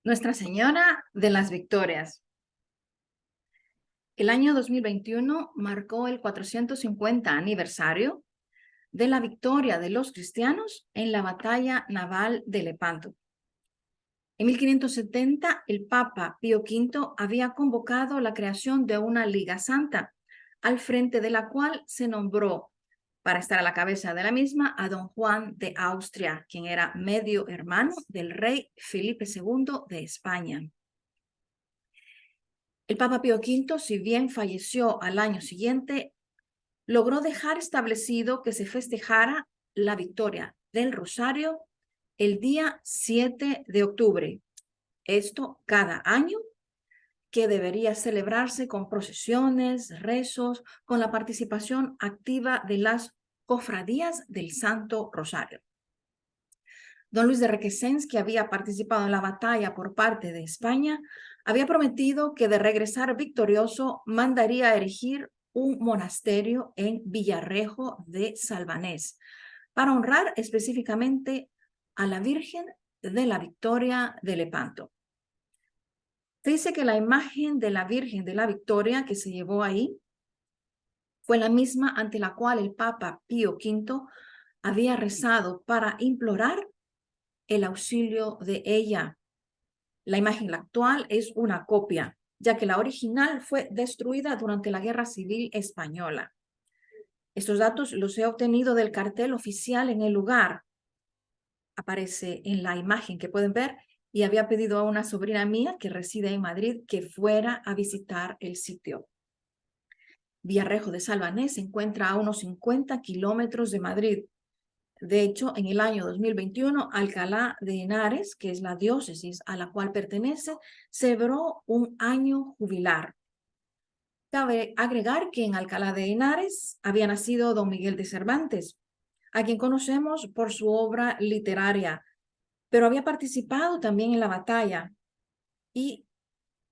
Nuestra Señora de las Victorias. El año 2021 marcó el 450 aniversario de la victoria de los cristianos en la batalla naval de Lepanto. En 1570, el Papa Pío V había convocado la creación de una Liga Santa, al frente de la cual se nombró, para estar a la cabeza de la misma, a don Juan de Austria, quien era medio hermano del rey Felipe II de España. El Papa Pío V, si bien falleció al año siguiente, logró dejar establecido que se festejara la victoria del Rosario el día 7 de octubre. Esto cada año, que debería celebrarse con procesiones, rezos, con la participación activa de las cofradías del Santo Rosario. Don Luis de Requesens, que había participado en la batalla por parte de España, había prometido que de regresar victorioso mandaría a erigir un monasterio en Villarrejo de Salvanés para honrar específicamente a la Virgen de la Victoria de Lepanto. Se dice que la imagen de la Virgen de la Victoria que se llevó ahí fue la misma ante la cual el Papa Pío V había rezado para implorar el auxilio de ella. La imagen actual es una copia, ya que la original fue destruida durante la Guerra Civil Española. Estos datos los he obtenido del cartel oficial en el lugar. Aparece en la imagen que pueden ver, y había pedido a una sobrina mía que reside en Madrid que fuera a visitar el sitio. Villarrejo de Salvanés se encuentra a unos 50 kilómetros de Madrid. De hecho, en el año 2021, Alcalá de Henares, que es la diócesis a la cual pertenece, celebró un año jubilar. Cabe agregar que en Alcalá de Henares había nacido don Miguel de Cervantes, a quien conocemos por su obra literaria, pero había participado también en la batalla, y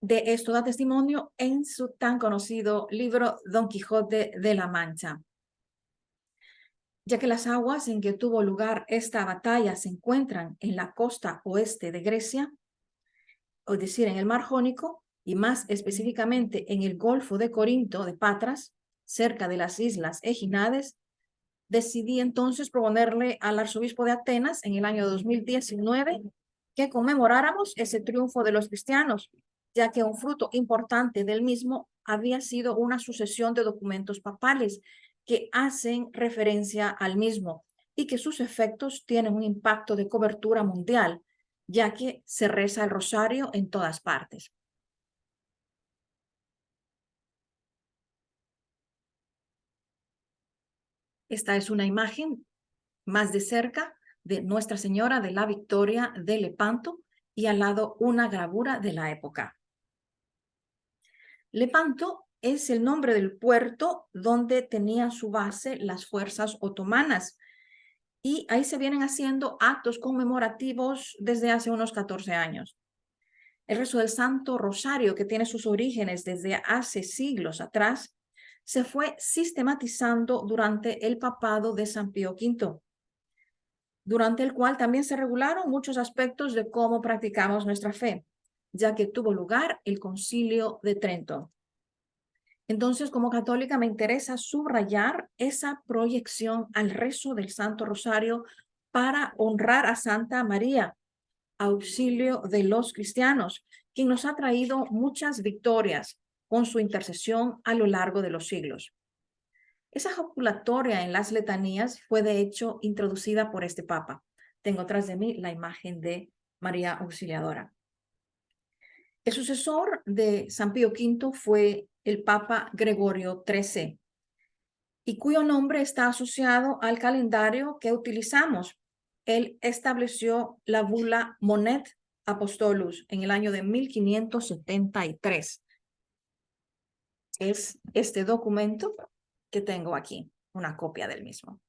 de esto da testimonio en su tan conocido libro Don Quijote de la Mancha. Ya que las aguas en que tuvo lugar esta batalla se encuentran en la costa oeste de Grecia, es decir, en el Mar Jónico, y más específicamente en el Golfo de Corinto de Patras, cerca de las islas Ejinades, decidí entonces proponerle al arzobispo de Atenas en el año 2019 que conmemoráramos ese triunfo de los cristianos, ya que un fruto importante del mismo había sido una sucesión de documentos papales que hacen referencia al mismo y que sus efectos tienen un impacto de cobertura mundial, ya que se reza el rosario en todas partes. Esta es una imagen más de cerca de Nuestra Señora de la Victoria de Lepanto, y al lado una gravura de la época. Lepanto es el nombre del puerto donde tenían su base las fuerzas otomanas, y ahí se vienen haciendo actos conmemorativos desde hace unos 14 años. El rezo del Santo Rosario, que tiene sus orígenes desde hace siglos atrás, se fue sistematizando durante el papado de San Pío V, durante el cual también se regularon muchos aspectos de cómo practicamos nuestra fe, ya que tuvo lugar el Concilio de Trento. Entonces, como católica, me interesa subrayar esa proyección al rezo del Santo Rosario para honrar a Santa María, auxilio de los cristianos, quien nos ha traído muchas victorias con su intercesión a lo largo de los siglos. Esa jaculatoria en las letanías fue de hecho introducida por este papa. Tengo tras de mí la imagen de María Auxiliadora. El sucesor de San Pío V fue el Papa Gregorio XIII, y cuyo nombre está asociado al calendario que utilizamos. Él estableció la bula Monet Apostolus en el año de 1573. Es este documento que tengo aquí, una copia del mismo.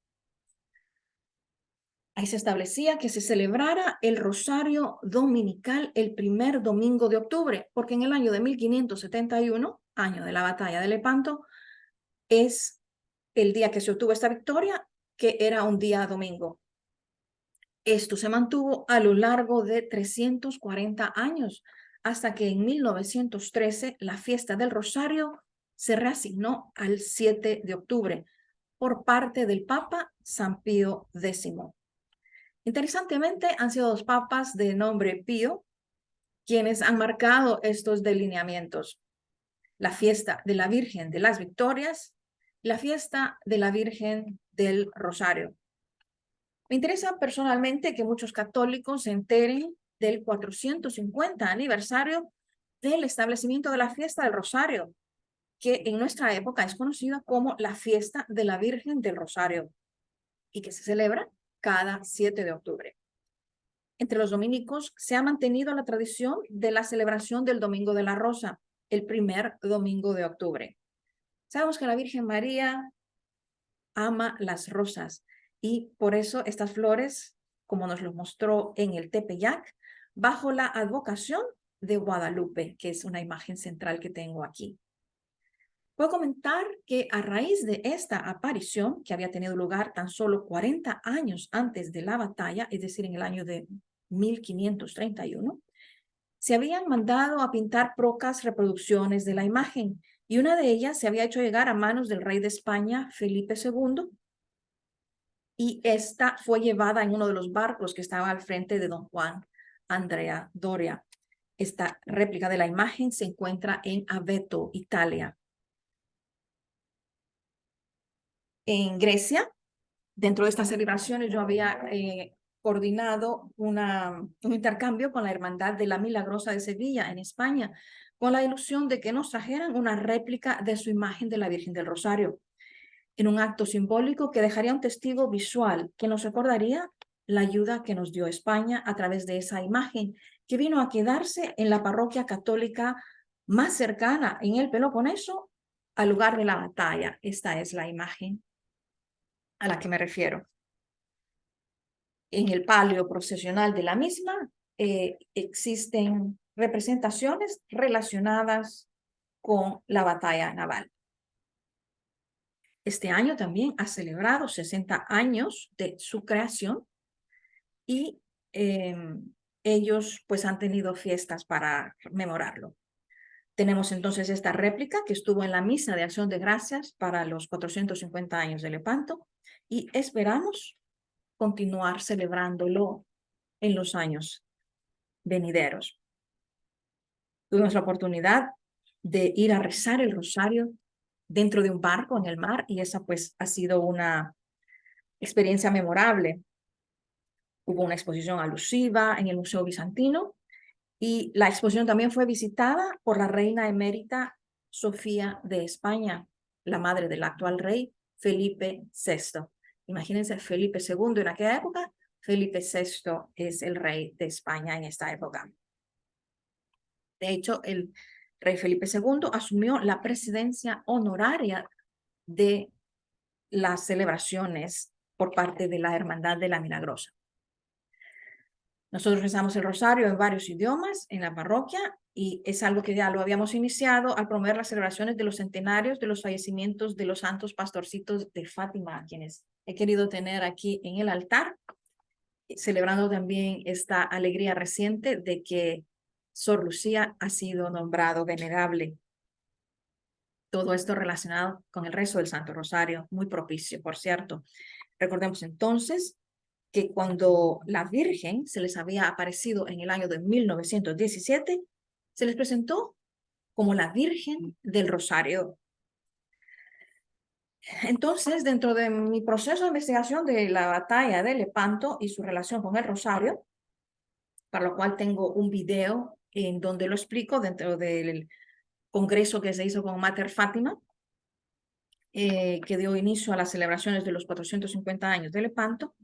Ahí se establecía que se celebrara el Rosario Dominical el primer domingo de octubre, porque en el año de 1571, año de la batalla de Lepanto, es el día que se obtuvo esta victoria, que era un día domingo. Esto se mantuvo a lo largo de 340 años, hasta que en 1913 la fiesta del Rosario se reasignó al 7 de octubre por parte del Papa San Pío X. Interesantemente, han sido dos papas de nombre Pío quienes han marcado estos delineamientos. La fiesta de la Virgen de las Victorias, la fiesta de la Virgen del Rosario. Me interesa personalmente que muchos católicos se enteren del 450 aniversario del establecimiento de la fiesta del Rosario, que en nuestra época es conocida como la fiesta de la Virgen del Rosario y que se celebra cada 7 de octubre. Entre los dominicos se ha mantenido la tradición de la celebración del Domingo de la Rosa, el primer domingo de octubre. Sabemos que la Virgen María ama las rosas y por eso estas flores, como nos lo mostró en el Tepeyac, bajo la advocación de Guadalupe, que es una imagen central que tengo aquí. Puedo comentar que a raíz de esta aparición, que había tenido lugar tan solo 40 años antes de la batalla, es decir, en el año de 1531, se habían mandado a pintar pocas reproducciones de la imagen y una de ellas se había hecho llegar a manos del rey de España, Felipe II, y esta fue llevada en uno de los barcos que estaba al frente de don Juan Andrea Doria. Esta réplica de la imagen se encuentra en Aveto, Italia. En Grecia, dentro de estas celebraciones, yo había coordinado un intercambio con la Hermandad de la Milagrosa de Sevilla, en España, con la ilusión de que nos trajeran una réplica de su imagen de la Virgen del Rosario, en un acto simbólico que dejaría un testigo visual que nos recordaría la ayuda que nos dio España a través de esa imagen, que vino a quedarse en la parroquia católica más cercana en el Peloponeso al lugar de la batalla. Esta es la imagen a la que me refiero. En el palio procesional de la misma existen representaciones relacionadas con la batalla naval. Este año también ha celebrado 60 años de su creación y ellos pues han tenido fiestas para memorarlo. Tenemos entonces esta réplica que estuvo en la misa de acción de gracias para los 450 años de Lepanto y esperamos continuar celebrándolo en los años venideros. Tuvimos la oportunidad de ir a rezar el rosario dentro de un barco en el mar y esa pues ha sido una experiencia memorable. Hubo una exposición alusiva en el Museo Bizantino y la exposición también fue visitada por la reina emérita Sofía de España, la madre del actual rey Felipe VI. Imagínense, Felipe II en aquella época, Felipe VI es el rey de España en esta época. De hecho, el rey Felipe II asumió la presidencia honoraria de las celebraciones por parte de la Hermandad de la Milagrosa. Nosotros rezamos el rosario en varios idiomas en la parroquia y es algo que ya lo habíamos iniciado al promover las celebraciones de los centenarios de los fallecimientos de los santos pastorcitos de Fátima, quienes he querido tener aquí en el altar, celebrando también esta alegría reciente de que Sor Lucía ha sido nombrado venerable. Todo esto relacionado con el rezo del Santo Rosario, muy propicio, por cierto. Recordemos entonces que cuando la Virgen se les había aparecido en el año de 1917, se les presentó como la Virgen del Rosario. Entonces, dentro de mi proceso de investigación de la batalla de Lepanto y su relación con el Rosario, para lo cual tengo un video en donde lo explico dentro del congreso que se hizo con Mater Fátima, que dio inicio a las celebraciones de los 450 años de Lepanto.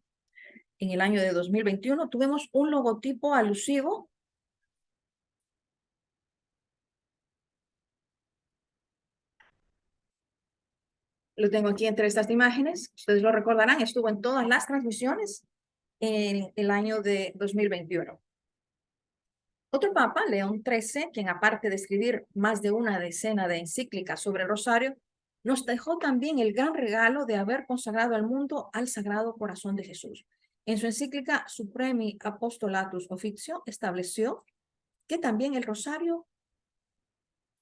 En el año de 2021 tuvimos un logotipo alusivo lo tengo aquí entre estas imágenes, ustedes lo recordarán, estuvo en todas las transmisiones en el año de 2021. Otro papa, León XIII, quien aparte de escribir más de una decena de encíclicas sobre el rosario, nos dejó también el gran regalo de haber consagrado al mundo al Sagrado Corazón de Jesús. En su encíclica Supremi Apostolatus Officio estableció que también el rosario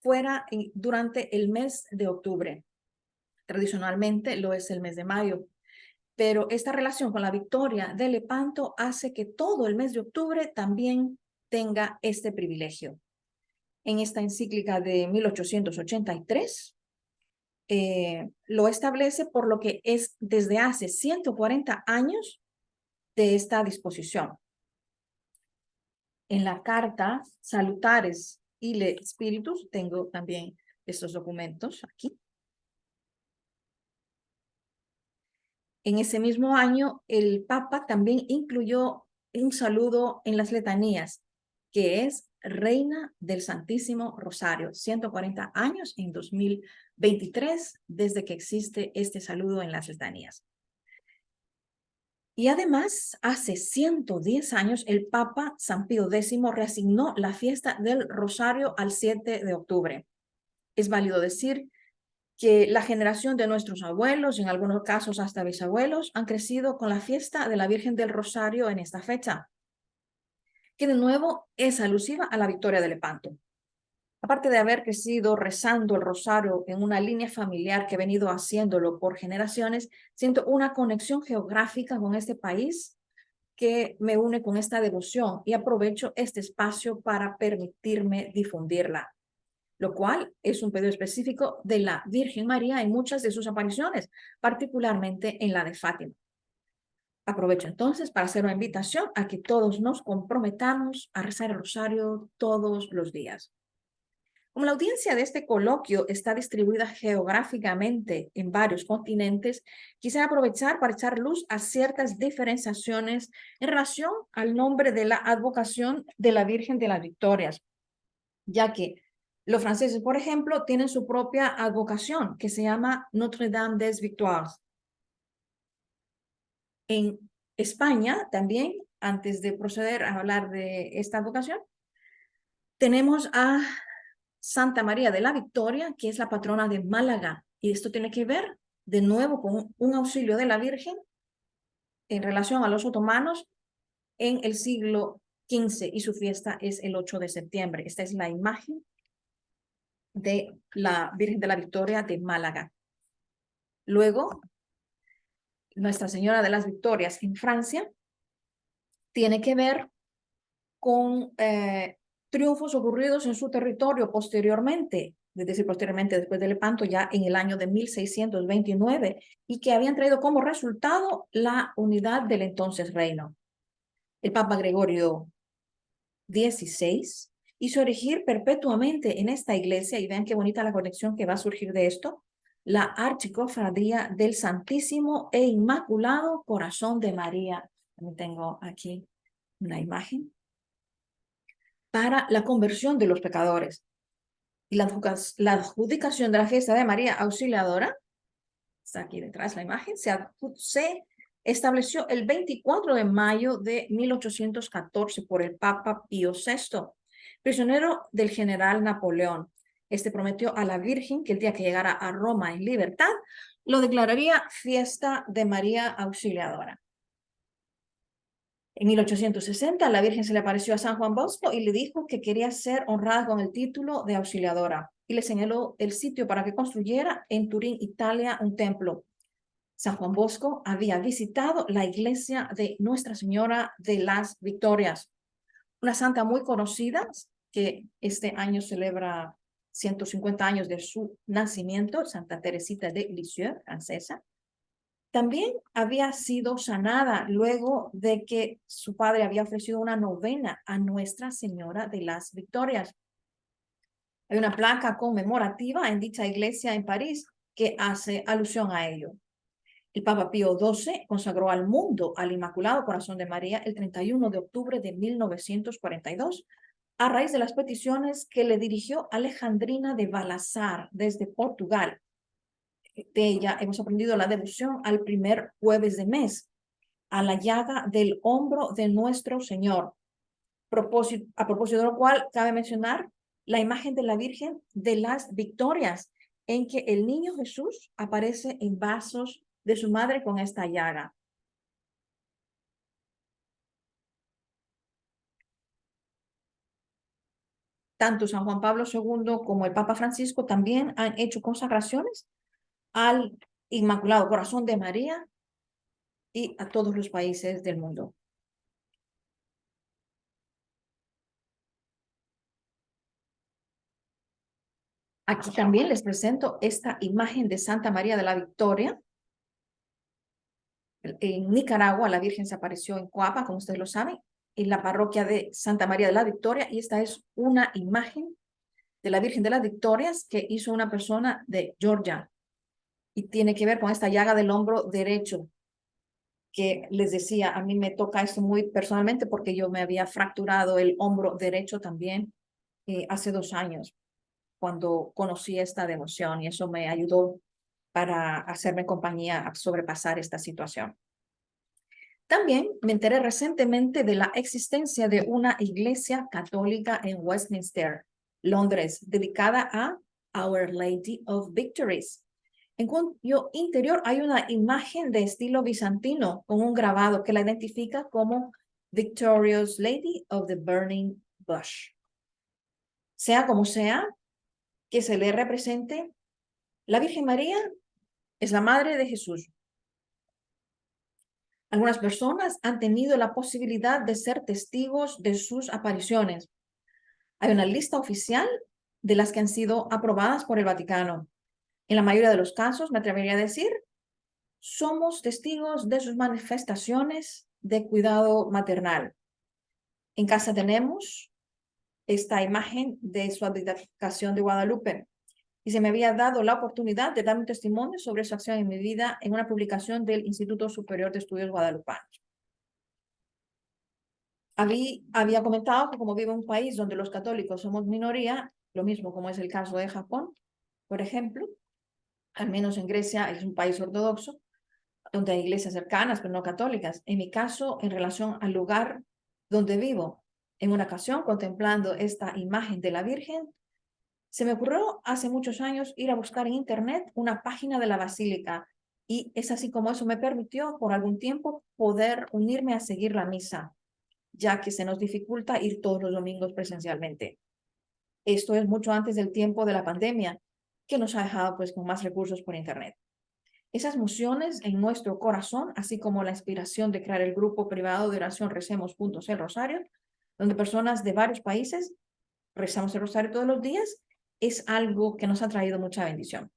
fuera durante el mes de octubre. Tradicionalmente lo es el mes de mayo, pero esta relación con la victoria de Lepanto hace que todo el mes de octubre también tenga este privilegio. En esta encíclica de 1883, lo establece, por lo que es desde hace 140 años de esta disposición. En la carta Salutares Ille Spiritus, tengo también estos documentos aquí. En ese mismo año, el Papa también incluyó un saludo en las letanías, que es Reina del Santísimo Rosario, 140 años en 2023, desde que existe este saludo en las letanías. Y además, hace 110 años, el Papa San Pío X reasignó la fiesta del Rosario al 7 de octubre. Es válido decir que la generación de nuestros abuelos, y en algunos casos hasta bisabuelos, han crecido con la fiesta de la Virgen del Rosario en esta fecha, que de nuevo es alusiva a la victoria de Lepanto. Aparte de haber crecido rezando el rosario en una línea familiar que he venido haciéndolo por generaciones, siento una conexión geográfica con este país que me une con esta devoción y aprovecho este espacio para permitirme difundirla, lo cual es un pedido específico de la Virgen María en muchas de sus apariciones, particularmente en la de Fátima. Aprovecho entonces para hacer una invitación a que todos nos comprometamos a rezar el rosario todos los días. Como la audiencia de este coloquio está distribuida geográficamente en varios continentes, quisiera aprovechar para echar luz a ciertas diferenciaciones en relación al nombre de la advocación de la Virgen de las Victorias, ya que los franceses, por ejemplo, tienen su propia advocación que se llama Notre-Dame des Victoires. En España también, antes de proceder a hablar de esta advocación, tenemos a Santa María de la Victoria, que es la patrona de Málaga. Y esto tiene que ver de nuevo con un auxilio de la Virgen en relación a los otomanos en el siglo XV y su fiesta es el 8 de septiembre. Esta es la imagen de la Virgen de la Victoria de Málaga. Luego, Nuestra Señora de las Victorias en Francia tiene que ver con triunfos ocurridos en su territorio posteriormente, es decir, posteriormente después de Lepanto, ya en el año de 1629, y que habían traído como resultado la unidad del entonces reino. El Papa Gregorio XVI hizo erigir perpetuamente en esta iglesia, y vean qué bonita la conexión que va a surgir de esto, la Archicofradía del Santísimo e Inmaculado Corazón de María. También tengo aquí una imagen para la conversión de los pecadores. Y la adjudicación de la fiesta de María Auxiliadora, está aquí detrás la imagen, se estableció el 24 de mayo de 1814 por el Papa Pío VI, prisionero del general Napoleón. Este prometió a la Virgen que el día que llegara a Roma en libertad, lo declararía fiesta de María Auxiliadora. En 1860, la Virgen se le apareció a San Juan Bosco y le dijo que quería ser honrada con el título de auxiliadora y le señaló el sitio para que construyera en Turín, Italia, un templo. San Juan Bosco había visitado la iglesia de Nuestra Señora de las Victorias, una santa muy conocida que este año celebra 150 años de su nacimiento, Santa Teresita de Lisieux, francesa. También había sido sanada luego de que su padre había ofrecido una novena a Nuestra Señora de las Victorias. Hay una placa conmemorativa en dicha iglesia en París que hace alusión a ello. El Papa Pío XII consagró al mundo al Inmaculado Corazón de María el 31 de octubre de 1942, a raíz de las peticiones que le dirigió Alejandrina de Balazar desde Portugal. De ella hemos aprendido la devoción al primer jueves de mes, a la llaga del hombro de nuestro Señor. A propósito de lo cual, cabe mencionar la imagen de la Virgen de las Victorias, en que el niño Jesús aparece en brazos de su madre con esta llaga. tanto San Juan Pablo II como el Papa Francisco también han hecho consagraciones al Inmaculado Corazón de María y a todos los países del mundo. Aquí también les presento esta imagen de Santa María de la Victoria. En Nicaragua, la Virgen se apareció en Coapa, como ustedes lo saben, en la parroquia de Santa María de la Victoria, y esta es una imagen de la Virgen de las Victorias que hizo una persona de Georgia, y tiene que ver con esta llaga del hombro derecho, que les decía, a mí me toca esto muy personalmente porque yo me había fracturado el hombro derecho también hace 2 años, cuando conocí esta devoción, y eso me ayudó para hacerme compañía a sobrepasar esta situación. También me enteré recientemente de la existencia de una iglesia católica en Westminster, Londres, dedicada a Our Lady of Victories. En cuyo interior hay una imagen de estilo bizantino con un grabado que la identifica como Victorious Lady of the Burning Bush. Sea como sea que se le represente, la Virgen María es la madre de Jesús. Algunas personas han tenido la posibilidad de ser testigos de sus apariciones. Hay una lista oficial de las que han sido aprobadas por el Vaticano. En la mayoría de los casos, me atrevería a decir, somos testigos de sus manifestaciones de cuidado maternal. En casa tenemos esta imagen de su abdicación de Guadalupe, y se me había dado la oportunidad de dar un testimonio sobre su acción en mi vida en una publicación del Instituto Superior de Estudios Guadalupanos. Había comentado que como vivo en un país donde los católicos somos minoría, lo mismo como es el caso de Japón, por ejemplo, al menos en Grecia es un país ortodoxo, donde hay iglesias cercanas, pero no católicas. En mi caso, en relación al lugar donde vivo, en una ocasión, contemplando esta imagen de la Virgen, se me ocurrió hace muchos años ir a buscar en internet una página de la basílica, y es así como eso me permitió por algún tiempo poder unirme a seguir la misa, ya que se nos dificulta ir todos los domingos presencialmente. Esto es mucho antes del tiempo de la pandemia, que nos ha dejado pues con más recursos por internet. Esas emociones en nuestro corazón, así como la inspiración de crear el grupo privado de oración Recemos Juntos el Rosario, donde personas de varios países rezamos el rosario todos los días, es algo que nos ha traído mucha bendición.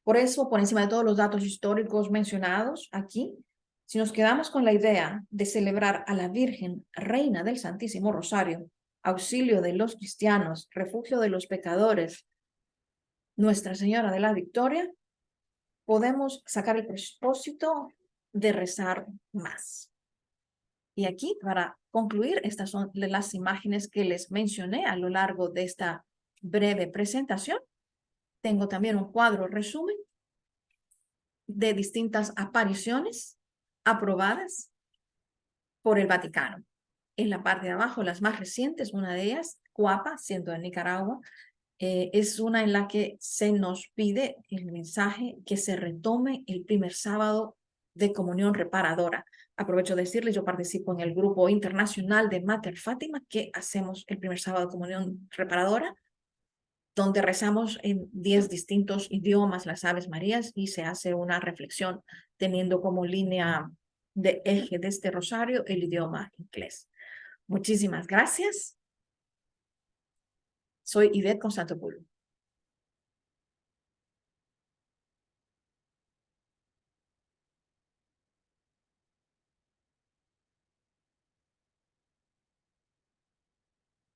Por eso, por encima de todos los datos históricos mencionados aquí, si nos quedamos con la idea de celebrar a la Virgen, Reina del Santísimo Rosario, auxilio de los cristianos, refugio de los pecadores, Nuestra Señora de la Victoria, podemos sacar el propósito de rezar más. Y aquí, para concluir, estas son las imágenes que les mencioné a lo largo de esta breve presentación. Tengo también un cuadro resumen de distintas apariciones aprobadas por el Vaticano. En la parte de abajo, las más recientes, una de ellas, Coapa, siendo en Nicaragua, es una en la que se nos pide el mensaje que se retome el primer sábado de comunión reparadora. Aprovecho de decirles, yo participo en el grupo internacional de Mater Fátima, que hacemos el primer sábado de comunión reparadora, donde rezamos en 10 distintos idiomas las Aves Marías, y se hace una reflexión teniendo como línea de eje de este rosario el idioma inglés. Muchísimas gracias. Soy Ivette Constantopoulos.